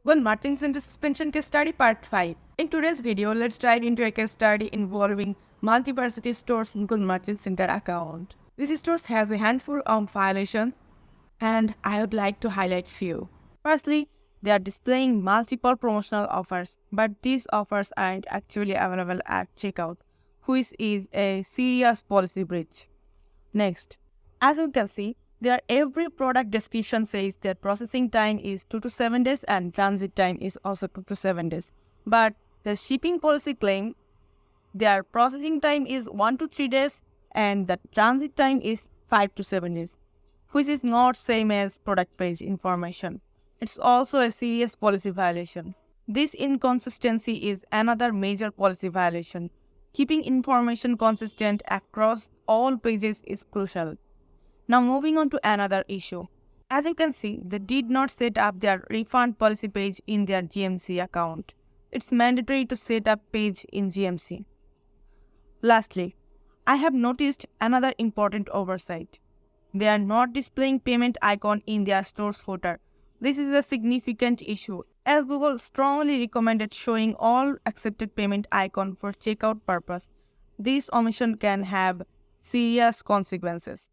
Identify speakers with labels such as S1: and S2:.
S1: Well, Martin Center Suspension Case Study Part 5. In today's video, let's dive into a case study involving multi-varsity stores Google Martin Center account. This stores has a handful of violations and I would like to highlight few. Firstly, they are displaying multiple promotional offers, but these offers aren't actually available at checkout, which is a serious policy breach. Next, as you can see, their every product description says their processing time is 2 to 7 days and transit time is also 2 to 7 days. But the shipping policy claim their processing time is 1 to 3 days and the transit time is 5 to 7 days, which is not same as product page information. It's also a serious policy violation. This inconsistency is another major policy violation. Keeping information consistent across all pages is crucial. Now moving on to another issue. As you can see, they did not set up their refund policy page in their GMC account. It's mandatory to set up page in GMC. Lastly, I have noticed another important oversight. They are not displaying payment icon in their store's footer. This is a significant issue as Google strongly recommended showing all accepted payment icon for checkout purpose. This omission can have serious consequences.